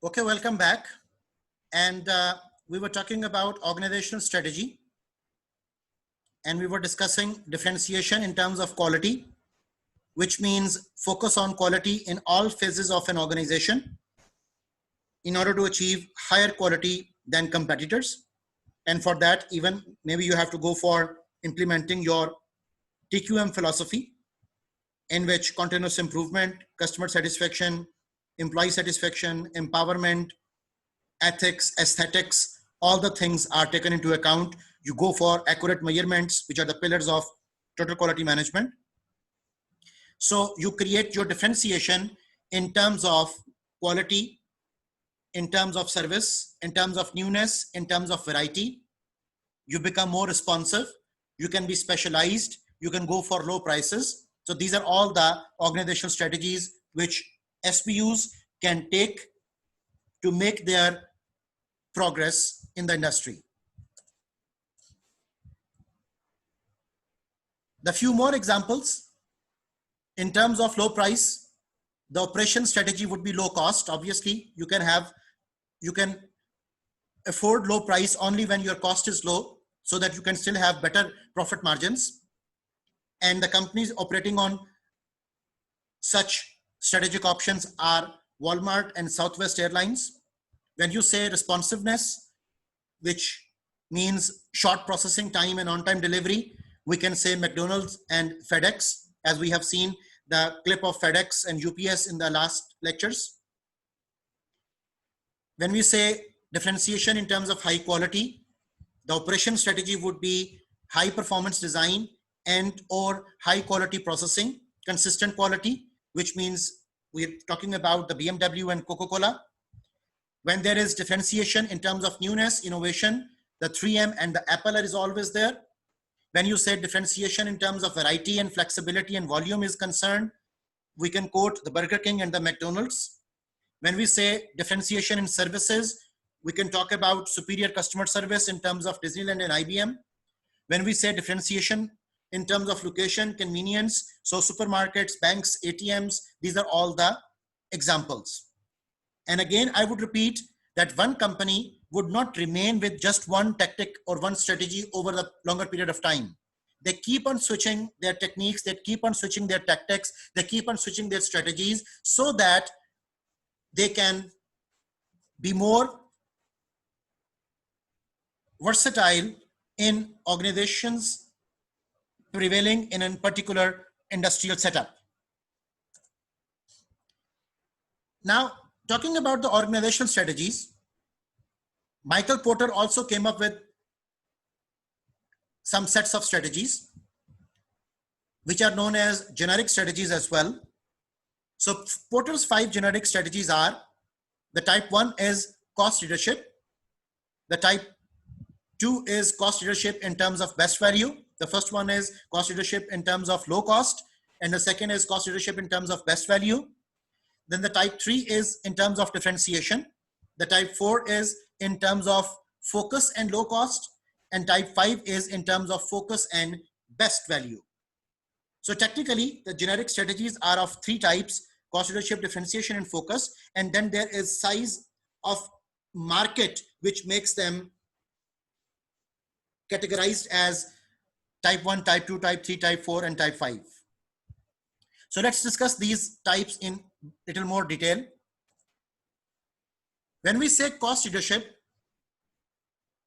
Okay, welcome back. And we were talking about organizational strategy, and we were discussing differentiation in terms of quality, which means focus on quality in all phases of an organization in order to achieve higher quality than competitors. And for that, even maybe you have to go for implementing your TQM philosophy, in which continuous improvement, customer satisfaction, employee satisfaction, empowerment, ethics, aesthetics, all the things are taken into account. You go for accurate measurements, which are the pillars of total quality management. So you create your differentiation in terms of quality, in terms of service, in terms of newness, in terms of variety. You become more responsive. You can be specialized. You can go for low prices. So these are all the organizational strategies which SBUs can take to make their progress in the industry. The few more examples in terms of low price, the operation strategy would be low cost. Obviously, you can afford low price only when your cost is low, so that you can still have better profit margins. And the companies operating on such strategic options are Walmart and Southwest Airlines. When you say responsiveness, which means short processing time and on-time delivery, we can say McDonald's and FedEx, as we have seen the clip of FedEx and UPS in the last lectures. When we say differentiation in terms of high quality, the operation strategy would be high performance design and or high quality processing, consistent quality, which means we're talking about the BMW and Coca-Cola. When there is differentiation in terms of newness, innovation, the 3M and the Apple is always there. When you say differentiation in terms of variety and flexibility and volume is concerned, we can quote the Burger King and the McDonald's. When we say differentiation in services, we can talk about superior customer service in terms of Disneyland and IBM. When we say differentiation in terms of location, convenience, so supermarkets, banks, ATMs, these are all the examples. And again, I would repeat that one company would not remain with just one tactic or one strategy over the longer period of time. They keep on switching their techniques, they keep on switching their tactics, they keep on switching their strategies so that they can be more versatile in organizations prevailing in a particular industrial setup. Now, talking about the organizational strategies, Michael Porter also came up with some sets of strategies, which are known as generic strategies as well. So Porter's 5 generic strategies are: the type 1 is cost leadership. The type 2 is cost leadership in terms of best value. The first one is cost leadership in terms of low cost. And the second is cost leadership in terms of best value. Then the type 3 is in terms of differentiation. The type 4 is in terms of focus and low cost. And type 5 is in terms of focus and best value. So technically, the generic strategies are of 3 types: cost leadership, differentiation, and focus. And then there is size of market, which makes them categorized as type 1, type 2, type 3, type 4, and type 5. So let's discuss these types in little more detail. When we say cost leadership,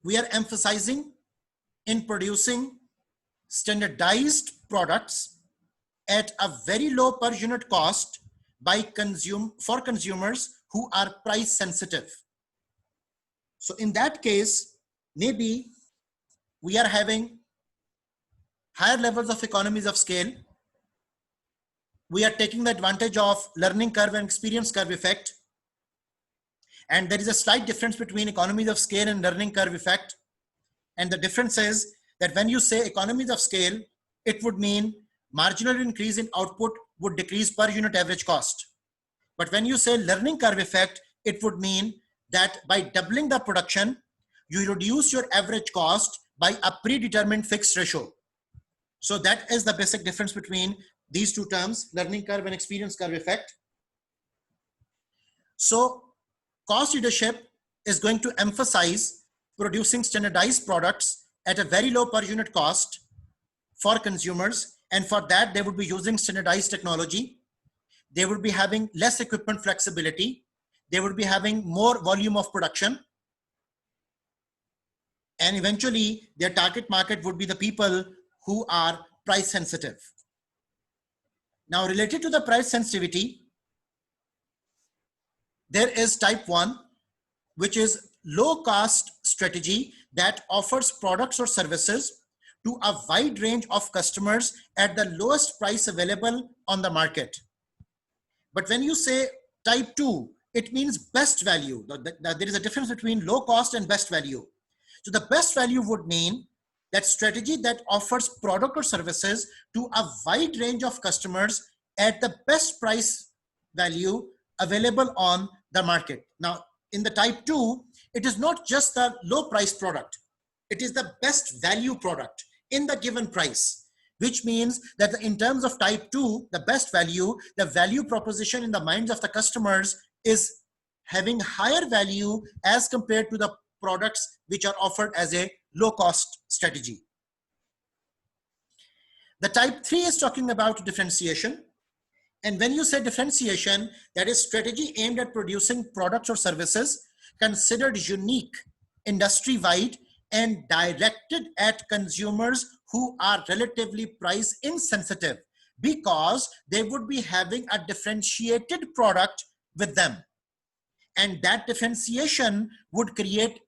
we are emphasizing in producing standardized products at a very low per unit cost for consumers who are price sensitive. So in that case, maybe we are having higher levels of economies of scale. We are taking the advantage of learning curve and experience curve effect. And there is a slight difference between economies of scale and learning curve effect. And the difference is that when you say economies of scale, it would mean marginal increase in output would decrease per unit average cost. But when you say learning curve effect, it would mean that by doubling the production, you reduce your average cost by a predetermined fixed ratio. So that is the basic difference between these 2 terms, learning curve and experience curve effect. So cost leadership is going to emphasize producing standardized products at a very low per unit cost for consumers. And for that, they would be using standardized technology. They would be having less equipment flexibility. They would be having more volume of production. And eventually, their target market would be the people who are price sensitive. Now, related to the price sensitivity, there is type 1, which is low cost strategy that offers products or services to a wide range of customers at the lowest price available on the market. But when you say type 2, it means best value. There is a difference between low cost and best value. So the best value would mean that strategy that offers product or services to a wide range of customers at the best price value available on the market. Now, in the type 2, it is not just the low price product. It is the best value product in the given price, which means that in terms of type 2, the best value, the value proposition in the minds of the customers is having higher value as compared to the products which are offered as a low cost strategy. The type 3 is talking about differentiation. And when you say differentiation, that is strategy aimed at producing products or services considered unique, industry-wide, and directed at consumers who are relatively price insensitive because they would be having a differentiated product with them. And that differentiation would create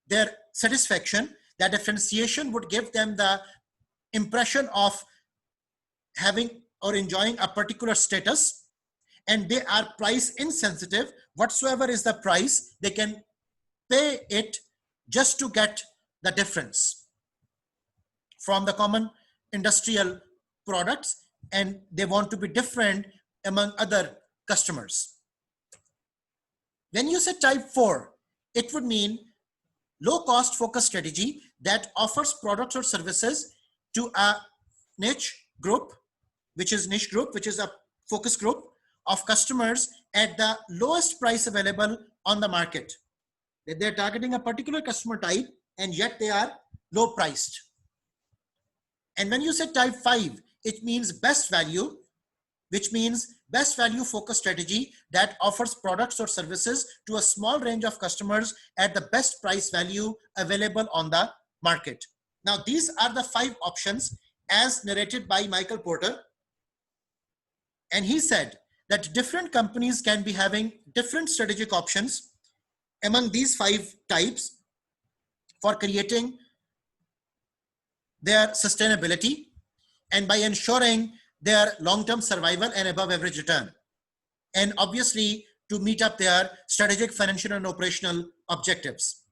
their satisfaction. That differentiation would give them the impression of having or enjoying a particular status, and they are price insensitive. Whatsoever is the price, they can pay it just to get the difference from the common industrial products, and they want to be different among other customers. When you say type 4, it would mean low cost focus strategy that offers products or services to a niche group, which is a focus group of customers at the lowest price available on the market. They're targeting a particular customer type and yet they are low priced. And when you say type 5, it means best value, which means best value focus strategy that offers products or services to a small range of customers at the best price value available on the market. Now, these are the 5 options as narrated by Michael Porter. And he said that different companies can be having different strategic options among these 5 types for creating their sustainability and by ensuring their long-term survival and above average return. And obviously to meet up their strategic, financial, and operational objectives.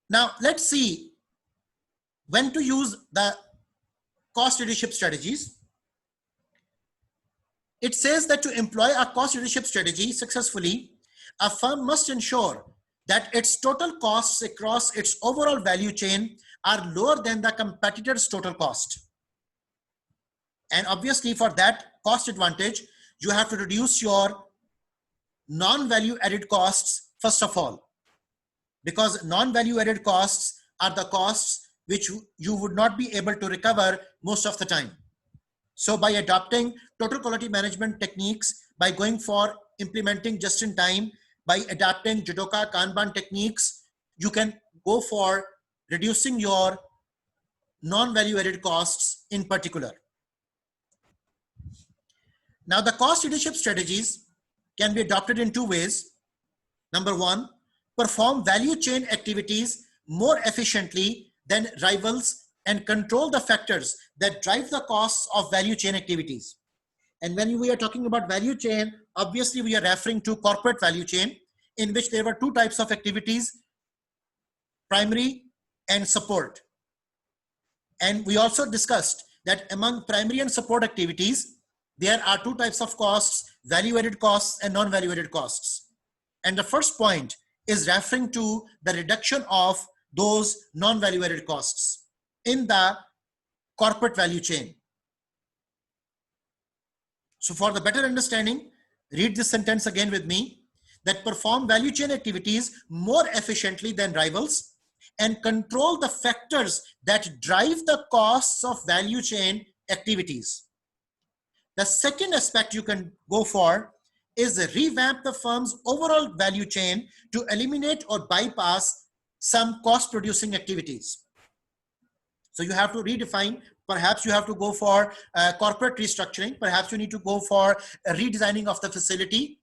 Now let's see when to use the cost leadership strategies. It says that to employ a cost leadership strategy successfully, a firm must ensure that its total costs across its overall value chain are lower than the competitor's total cost. And obviously for that cost advantage, you have to reduce your non-value added costs first of all, because non-value added costs are the costs which you would not be able to recover most of the time. So by adopting total quality management techniques, by going for implementing just in time, by adapting Jidoka Kanban techniques, you can go for reducing your non-value added costs in particular. Now the cost leadership strategies can be adopted in 2 ways. Number 1, perform value chain activities more efficiently than rivals and control the factors that drive the costs of value chain activities. And when we are talking about value chain, obviously we are referring to corporate value chain, in which there were 2 types of activities, primary and support. And we also discussed that among primary and support activities, there are 2 types of costs, value added costs and non-value added costs. And the first point is referring to the reduction of those non-value added costs in the corporate value chain. So for the better understanding, Read this sentence again with me. That perform value chain activities more efficiently than rivals and control the factors that drive the costs of value chain activities. The second aspect you can go for is revamp the firm's overall value chain to eliminate or bypass some cost producing activities. So you have to redefine. Perhaps you have to go for corporate restructuring. Perhaps you need to go for a redesigning of the facility.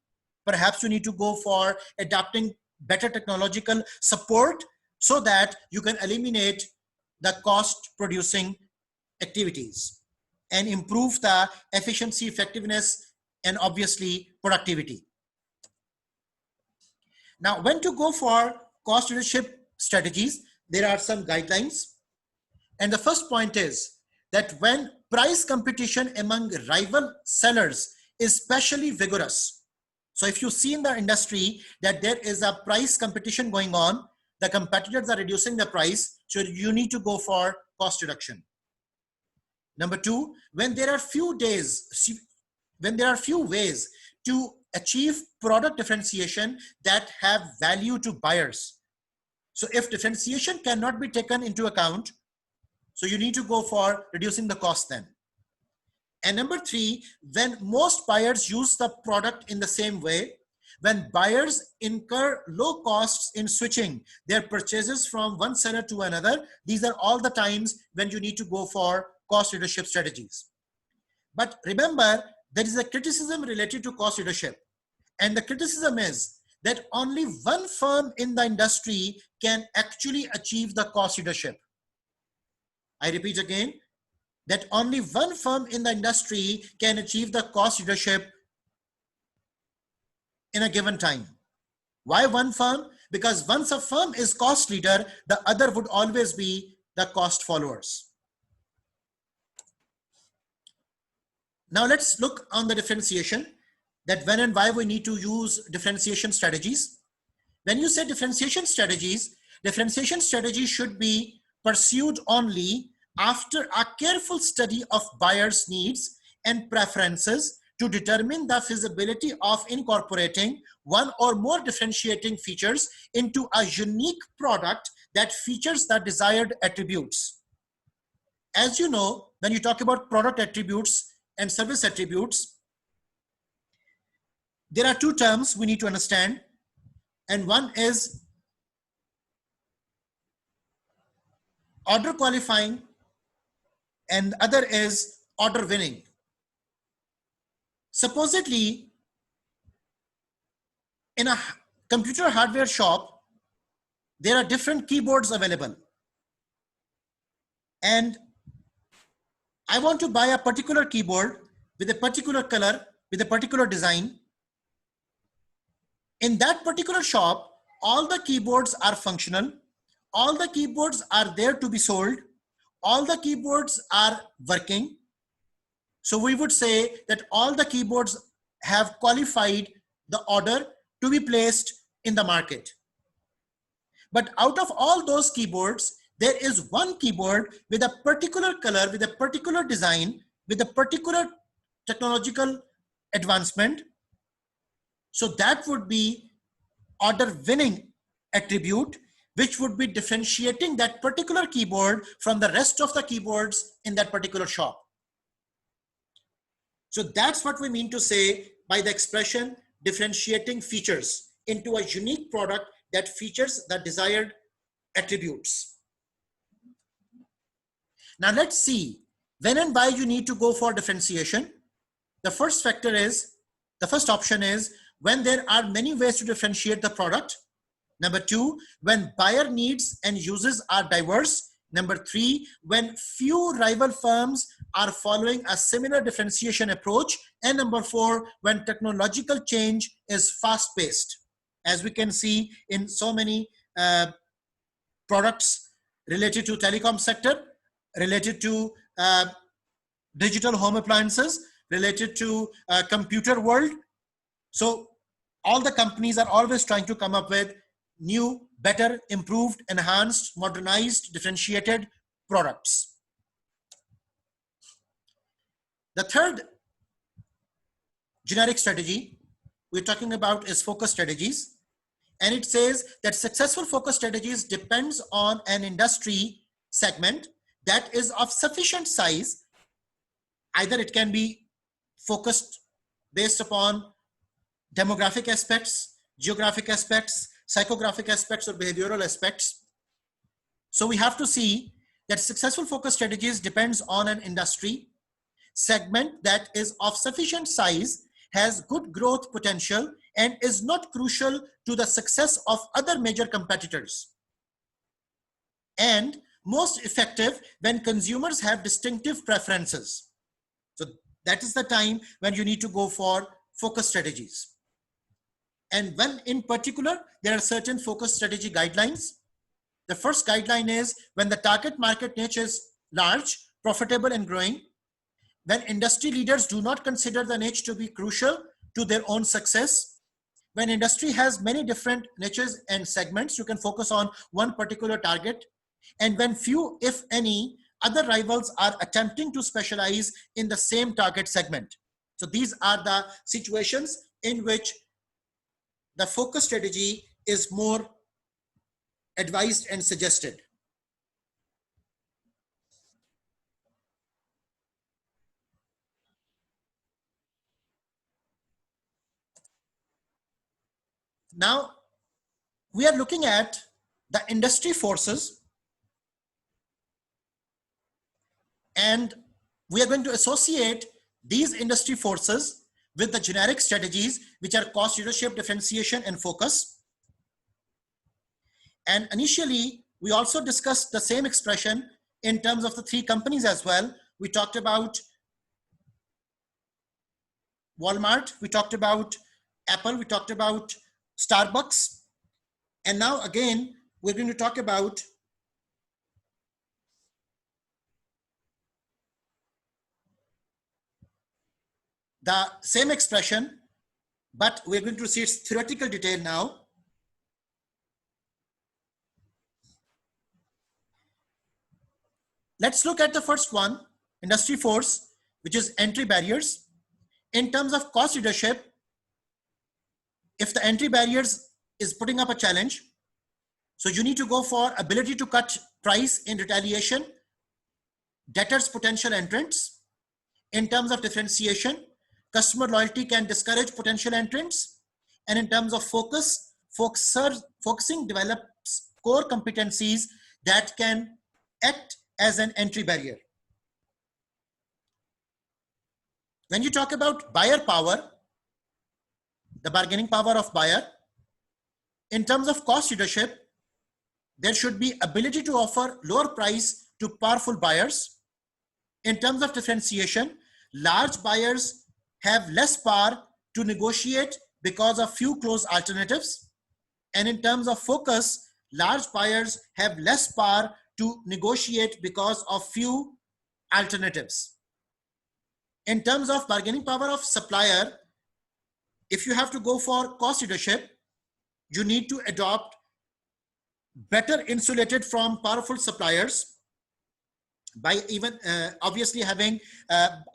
Perhaps you need to go for adapting better technological support so that you can eliminate the cost producing activities and improve the efficiency, effectiveness, and obviously productivity. Now, when to go for cost leadership strategies, there are some guidelines. And the first point is that when price competition among rival sellers is especially vigorous. So if you see in the industry that there is a price competition going on, the competitors are reducing the price, so you need to go for cost reduction. Number two, when there are few ways to achieve product differentiation that have value to buyers. So if differentiation cannot be taken into account, so you need to go for reducing the cost then. And number three, when most buyers use the product in the same way, when buyers incur low costs in switching their purchases from one seller to another, these are all the times when you need to go for cost leadership strategies. But remember, there is a criticism related to cost leadership. And the criticism is that only one firm in the industry can actually achieve the cost leadership. I repeat again, that only one firm in the industry can achieve the cost leadership in a given time. Why one firm? Because once a firm is cost leader, the other would always be the cost followers. Now let's look on the differentiation, that when and why we need to use differentiation strategies. When you say differentiation strategies should be pursued only after a careful study of buyers' needs and preferences to determine the feasibility of incorporating one or more differentiating features into a unique product that features the desired attributes. As you know, when you talk about product attributes and service attributes, there are two terms we need to understand, and one is order qualifying and the other is order winning. Supposedly, in a computer hardware shop, there are different keyboards available. And I want to buy a particular keyboard with a particular color, with a particular design. In that particular shop, all the keyboards are functional. All the keyboards are there to be sold. All the keyboards are working. So we would say that all the keyboards have qualified the order to be placed in the market. But out of all those keyboards, there is one keyboard with a particular color, with a particular design, with a particular technological advancement. So that would be order winning attribute, which would be differentiating that particular keyboard from the rest of the keyboards in that particular shop. So that's what we mean to say by the expression differentiating features into a unique product that features the desired attributes. Now let's see when and why you need to go for differentiation. The first option is when there are many ways to differentiate the product. Number two, when buyer needs and uses are diverse. Number three, when few rival firms are following a similar differentiation approach. And number four, when technological change is fast-paced. As we can see in so many products related to telecom sector, related to digital home appliances, related to computer world. So all the companies are always trying to come up with new, better, improved, enhanced, modernized, differentiated products. The third generic strategy we're talking about is focus strategies. And it says that successful focus strategies depends on an industry segment that is of sufficient size. Either it can be focused based upon demographic aspects, geographic aspects, psychographic aspects, or behavioral aspects. So we have to see that successful focus strategies depends on an industry segment that is of sufficient size, has good growth potential, and is not crucial to the success of other major competitors. And most effective when consumers have distinctive preferences. So that is the time when you need to go for focus strategies. And when in particular, there are certain focus strategy guidelines. The first guideline is when the target market niche is large, profitable, and growing. When industry leaders do not consider the niche to be crucial to their own success. When industry has many different niches and segments, you can focus on one particular target. And when few, if any, other rivals are attempting to specialize in the same target segment. So these are the situations in which the focus strategy is more advised and suggested. Now, we are looking at the industry forces, and we are going to associate these industry forces with the generic strategies, which are cost leadership, differentiation, and focus. And initially, we also discussed the same expression in terms of the three companies as well. We talked about Walmart, we talked about Apple, we talked about Starbucks. And now again, we're going to talk about the same expression, but we're going to see its theoretical detail now. Let's look at the first one, industry force, which is entry barriers. In terms of cost leadership, if the entry barriers is putting up a challenge, so you need to go for ability to cut price in retaliation, deters potential entrants. In terms of differentiation, customer loyalty can discourage potential entrants. And in terms of focus, focusing develops core competencies that can act as an entry barrier. When you talk about buyer power, the bargaining power of buyer, in terms of cost leadership, there should be ability to offer lower price to powerful buyers. In terms of differentiation, large buyers have less power to negotiate because of few close alternatives. And in terms of focus, large buyers have less power to negotiate because of few alternatives. In terms of bargaining power of supplier, if you have to go for cost leadership, you need to adopt better insulated from powerful suppliers by even obviously having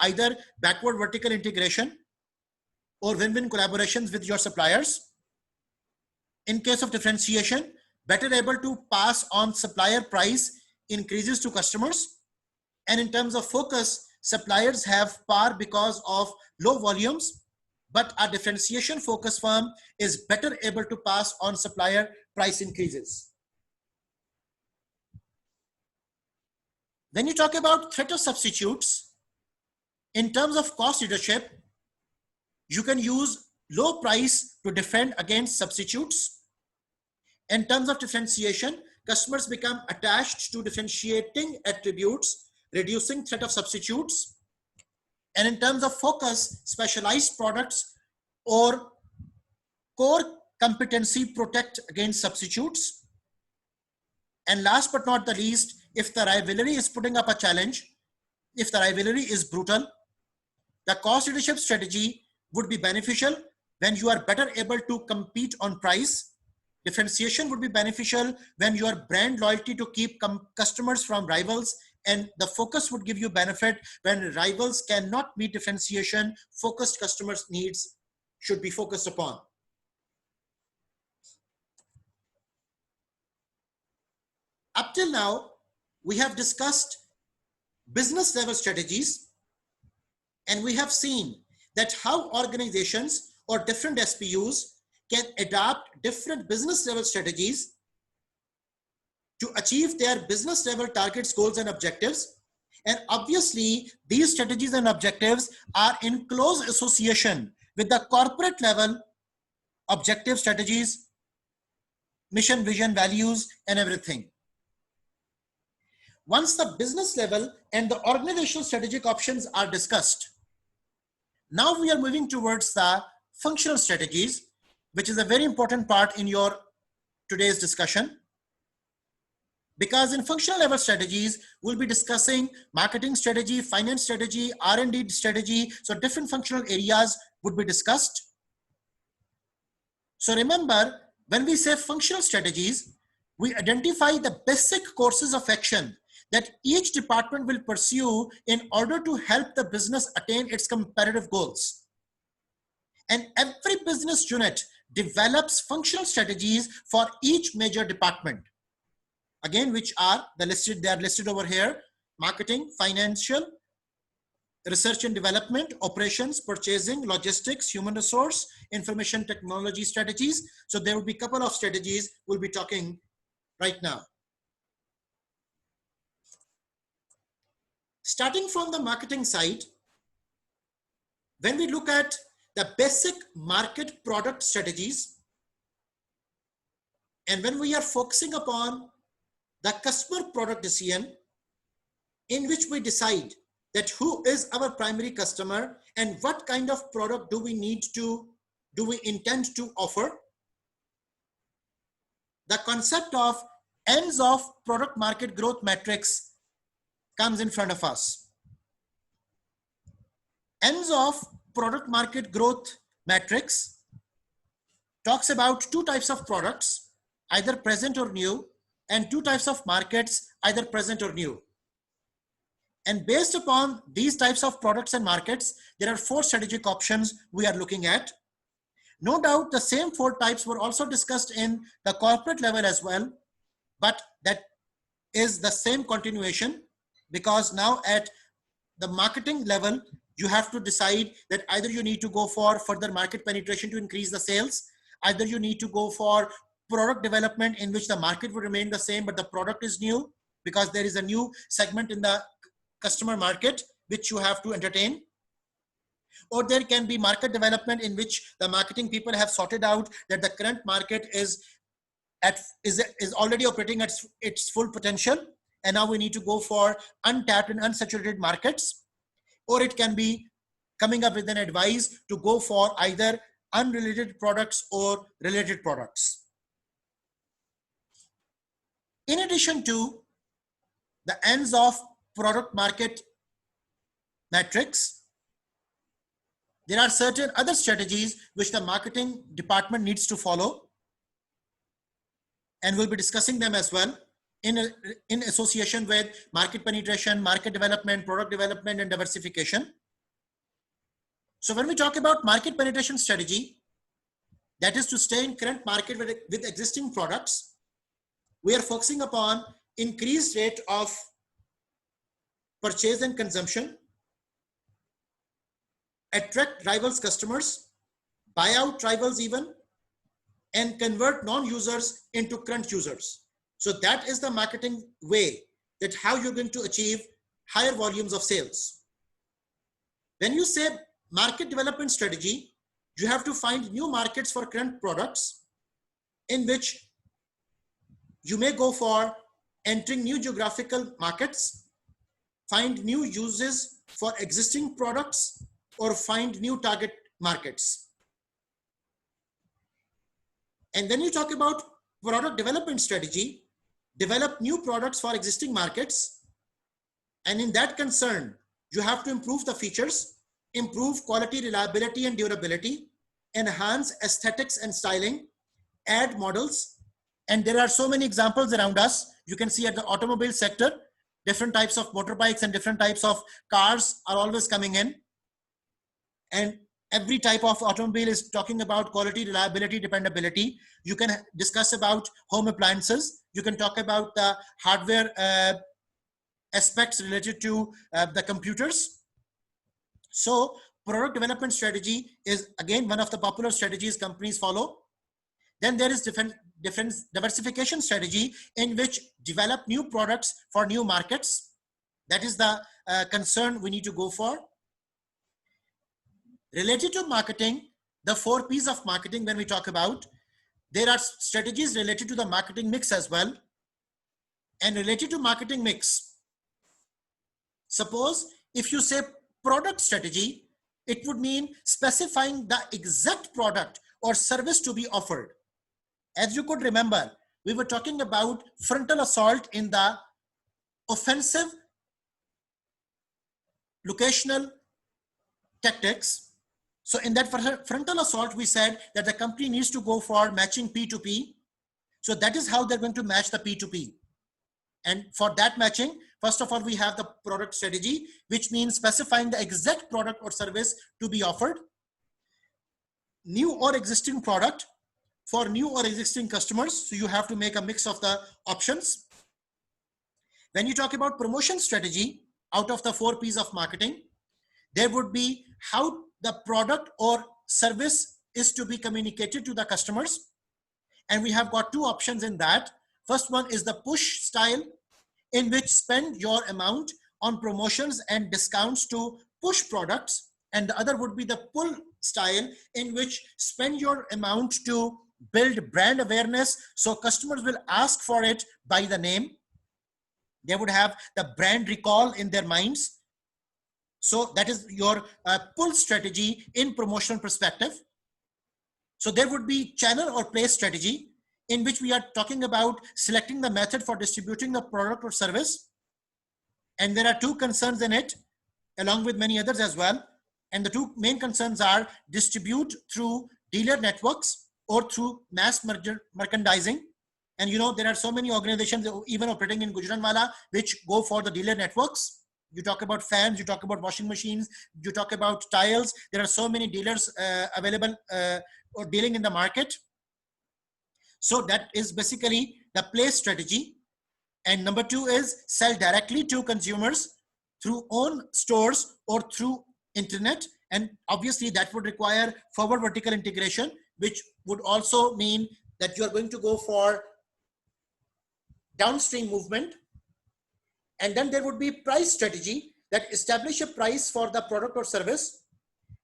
either backward vertical integration or win-win collaborations with your suppliers. In case of differentiation, better able to pass on supplier price increases to customers. And in terms of focus, suppliers have power because of low volumes, but our differentiation focus firm is better able to pass on supplier price increases. When you talk about threat of substitutes, in terms of cost leadership, you can use low price to defend against substitutes. In terms of differentiation, customers become attached to differentiating attributes, reducing threat of substitutes. And in terms of focus, specialized products or core competency protect against substitutes. And last but not the least, if the rivalry is putting up a challenge, if the rivalry is brutal, the cost leadership strategy would be beneficial when you are better able to compete on price. Differentiation would be beneficial when you are brand loyalty to keep customers from rivals, and the focus would give you benefit when rivals cannot meet differentiation, focused customers' needs should be focused upon. Up till now, we have discussed business level strategies, and we have seen that how organizations or different SPUs can adopt different business level strategies to achieve their business level targets, goals, and objectives. And obviously, these strategies and objectives are in close association with the corporate level objective strategies, mission, vision, values, and everything. Once the business level and the organizational strategic options are discussed, now we are moving towards the functional strategies, which is a very important part in your today's discussion. Because in functional level strategies, we'll be discussing marketing strategy, finance strategy, R&D strategy. So different functional areas would be discussed. So remember, when we say functional strategies, we identify the basic courses of action that each department will pursue in order to help the business attain its competitive goals. And every business unit develops functional strategies for each major department. Again, which are they are listed over here: marketing, financial, research and development, operations, purchasing, logistics, human resource, information technology strategies. So there will be a couple of strategies we'll be talking right now. Starting from the marketing side, when we look at the basic market product strategies, and when we are focusing upon the customer product decision, in which we decide that who is our primary customer and what kind of product do we intend to offer. The concept of ends of product market growth matrix comes in front of us. Ends of product market growth matrix talks about two types of products, either present or new, and two types of markets, either present or new. And based upon these types of products and markets, there are four strategic options we are looking at. No doubt the same four types were also discussed in the corporate level as well, but that is the same continuation, because now at the marketing level, you have to decide that either you need to go for further market penetration to increase the sales, either you need to go for product development in which the market will remain the same, but the product is new because there is a new segment in the customer market which you have to entertain. Or there can be market development in which the marketing people have sorted out that the current market is already operating at its full potential, and now we need to go for untapped and unsaturated markets. Or it can be coming up with an advice to go for either unrelated products or related products. In addition to the ends of product market matrix, there are certain other strategies which the marketing department needs to follow, and we'll be discussing them as well in association with market penetration, market development, product development, and diversification. So when we talk about market penetration strategy, that is to stay in current market with existing products, we are focusing upon increased rate of purchase and consumption, attract rivals customers, buy out rivals even, and convert non-users into current users. So that is the marketing way, that how you're going to achieve higher volumes of sales. When you say market development strategy, you have to find new markets for current products, in which you may go for entering new geographical markets, find new uses for existing products, or find new target markets. And when you talk about product development strategy, develop new products for existing markets. And in that concern, you have to improve the features, improve quality, reliability, and durability, enhance aesthetics and styling, add models. And there are so many examples around us. You can see at the automobile sector, different types of motorbikes and different types of cars are always coming in. And every type of automobile is talking about quality, reliability, dependability. You can discuss about home appliances. You can talk about the hardware aspects related to the computers. So product development strategy is again one of the popular strategies companies follow. Then there is different diversification strategy in which develop new products for new markets. That is the concern we need to go for. Related to marketing, the 4 P's of marketing when we talk about, there are strategies related to the marketing mix as well. And related to marketing mix, suppose if you say product strategy, it would mean specifying the exact product or service to be offered. As you could remember, we were talking about frontal assault in the offensive locational tactics. So in that frontal assault, we said that the company needs to go for matching P2P. So that is how they're going to match the P2P. And for that matching, first of all, we have the product strategy, which means specifying the exact product or service to be offered. New or existing product for new or existing customers. So you have to make a mix of the options. When you talk about promotion strategy, out of the 4 P's of marketing, there would be how the product or service is to be communicated to the customers. And we have got 2 options in that. First one is the push style, in which spend your amount on promotions and discounts to push products. And the other would be the pull style, in which spend your amount to build brand awareness. So customers will ask for it by the name. They would have the brand recall in their minds. So that is your pull strategy in promotional perspective. So there would be channel or place strategy, in which we are talking about selecting the method for distributing the product or service. And there are 2 concerns in it, along with many others as well. And the 2 main concerns are distribute through dealer networks or through mass merchandising. And you know, there are so many organizations even operating in Gujranwala which go for the dealer networks. You talk about fans, you talk about washing machines, you talk about tiles. There are so many dealers available or dealing in the market. So that is basically the place strategy. And number 2 is sell directly to consumers through own stores or through internet. And obviously that would require forward vertical integration, which would also mean that you are going to go for downstream movement. And then there would be price strategy, that establish a price for the product or service.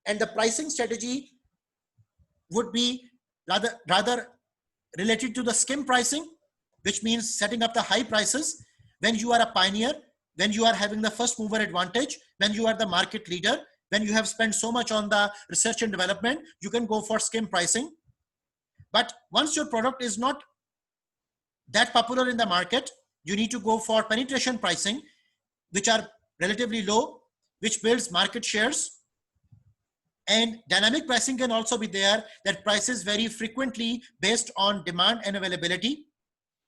And the pricing strategy would be rather related to the skim pricing, which means setting up the high prices when you are a pioneer, when you are having the first mover advantage, when you are the market leader, when you have spent so much on the research and development, you can go for skim pricing. But once your product is not that popular in the market, you need to go for penetration pricing, which are relatively low, which builds market shares. And dynamic pricing can also be there, that prices vary frequently based on demand and availability.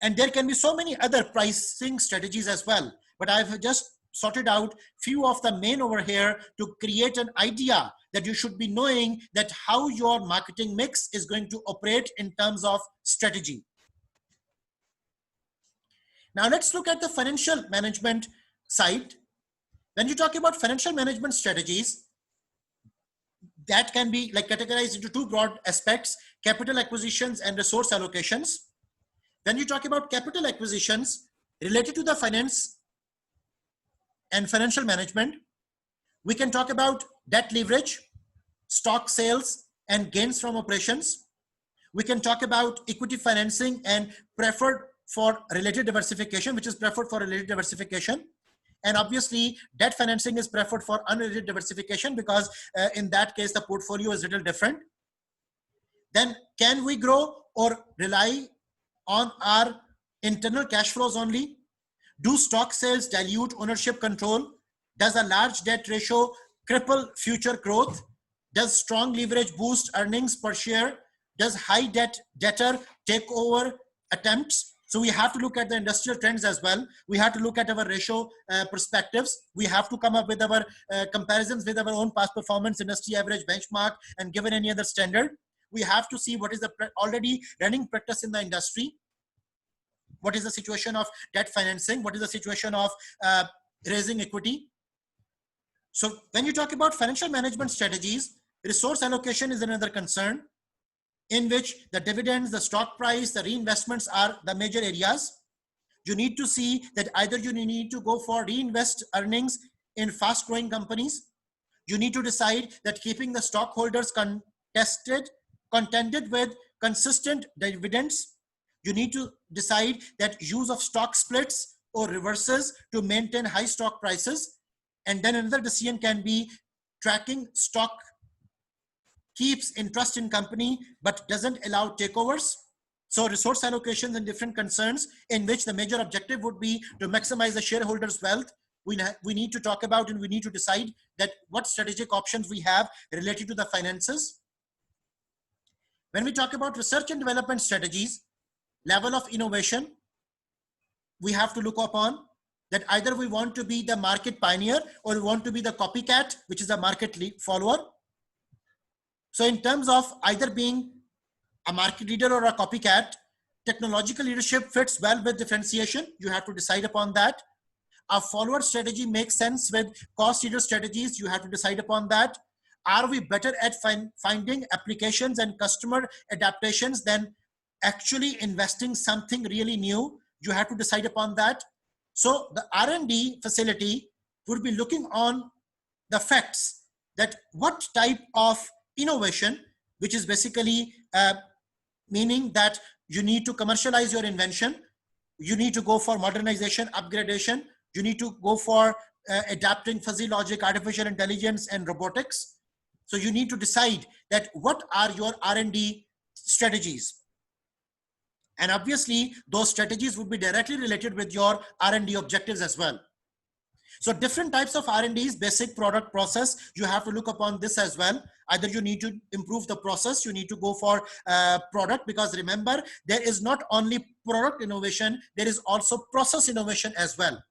And there can be so many other pricing strategies as well. But I've just sorted out few of the main over here to create an idea that you should be knowing that how your marketing mix is going to operate in terms of strategy. Now let's look at the financial management side. When you talk about financial management strategies, that can be like categorized into 2 broad aspects: capital acquisitions and resource allocations. When you talk about capital acquisitions related to the finance and financial management, we can talk about debt leverage, stock sales, and gains from operations. We can talk about equity financing and preferred for related diversification, which is preferred for related diversification. And obviously debt financing is preferred for unrelated diversification, because in that case, the portfolio is a little different. Then can we grow or rely on our internal cash flows only? Do stock sales dilute ownership control? Does a large debt ratio cripple future growth? Does strong leverage boost earnings per share? Does high debtor take over attempts? So we have to look at the industrial trends as well. We have to look at our ratio perspectives. We have to come up with our comparisons with our own past performance, industry average, benchmark, and given any other standard. We have to see what is the already running practice in the industry. What is the situation of debt financing? What is the situation of raising equity? So when you talk about financial management strategies, resource allocation is another concern, in which the dividends, the stock price, the reinvestments are the major areas. You need to see that either you need to go for reinvest earnings in fast growing companies. You need to decide that keeping the stockholders contented with consistent dividends. You need to decide that use of stock splits or reverses to maintain high stock prices. And then another decision can be tracking stock keeps interest in company but doesn't allow takeovers. So resource allocations and different concerns, in which the major objective would be to maximize the shareholders' wealth. We need to talk about and we need to decide that what strategic options we have related to the finances. When we talk about research and development strategies, level of innovation, we have to look upon that either we want to be the market pioneer or we want to be the copycat, which is a market follower. So in terms of either being a market leader or a copycat, technological leadership fits well with differentiation. You have to decide upon that. A follower strategy makes sense with cost leader strategies. You have to decide upon that. Are we better at finding applications and customer adaptations than actually investing something really new? You have to decide upon that. So the R&D facility would be looking on the facts that what type of innovation, which is basically meaning that you need to commercialize your invention, you need to go for modernization, upgradation, you need to go for adapting fuzzy logic, artificial intelligence, and robotics. So you need to decide that what are your R&D strategies. And obviously, those strategies would be directly related with your R&D objectives as well. So different types of R&Ds, basic product process, you have to look upon this as well. Either you need to improve the process, you need to go for product, because remember, there is not only product innovation, there is also process innovation as well.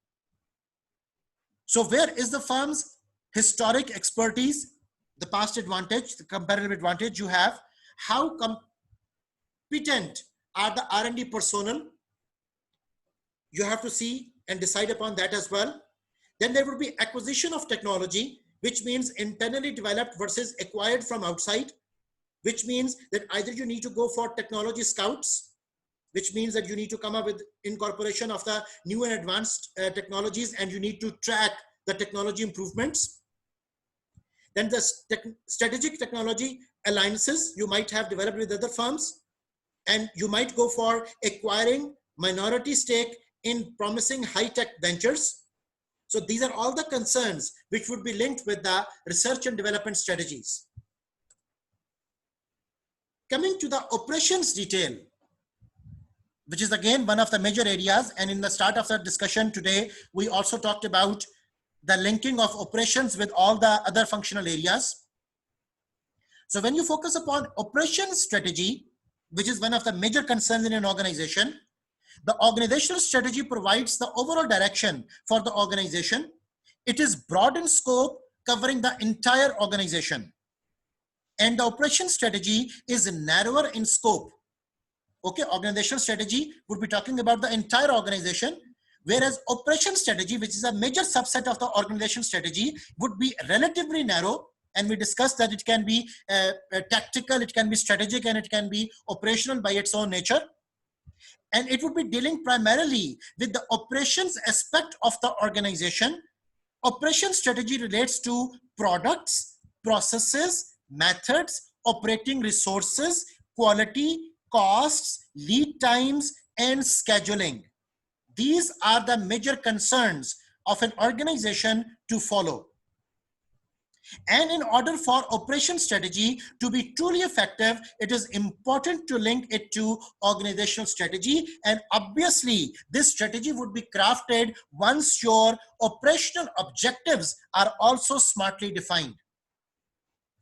So where is the firm's historic expertise, the past advantage, the comparative advantage you have? How competent are the R&D personnel? You have to see and decide upon that as well. Then there would be acquisition of technology, which means internally developed versus acquired from outside, which means that either you need to go for technology scouts, which means that you need to come up with incorporation of the new and advanced technologies, and you need to track the technology improvements. Then the strategic technology alliances you might have developed with other firms, and you might go for acquiring minority stake in promising high-tech ventures. So these are all the concerns which would be linked with the research and development strategies. Coming to the operations detail, which is again one of the major areas. And in the start of the discussion today, we also talked about the linking of operations with all the other functional areas. So when you focus upon operations strategy, which is one of the major concerns in an organization, the organizational strategy provides the overall direction for the organization. It is broad in scope, covering the entire organization. And the operations strategy is narrower in scope. Okay, organizational strategy would be talking about the entire organization, whereas operation strategy, which is a major subset of the organization strategy, would be relatively narrow. And we discussed that it can be tactical, it can be strategic, and it can be operational by its own nature. And it would be dealing primarily with the operations aspect of the organization. Operation strategy relates to products, processes, methods, operating resources, quality, costs, lead times, and scheduling. These are the major concerns of an organization to follow. And in order for operation strategy to be truly effective, it is important to link it to organizational strategy. And obviously, this strategy would be crafted once your operational objectives are also smartly defined.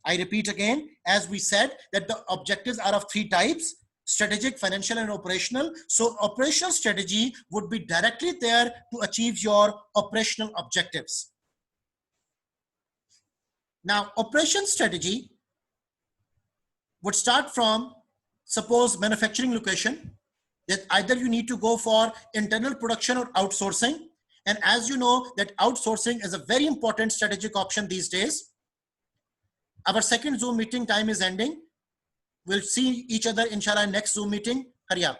I repeat again, as we said, that the objectives are of three types: strategic, financial, and operational. So operational strategy would be directly there to achieve your operational objectives. Now, operation strategy would start from, suppose, manufacturing location, that either you need to go for internal production or outsourcing. And as you know, that outsourcing is a very important strategic option these days. Our second Zoom meeting time is ending. We'll see each other, inshallah, next Zoom meeting. Hurry up.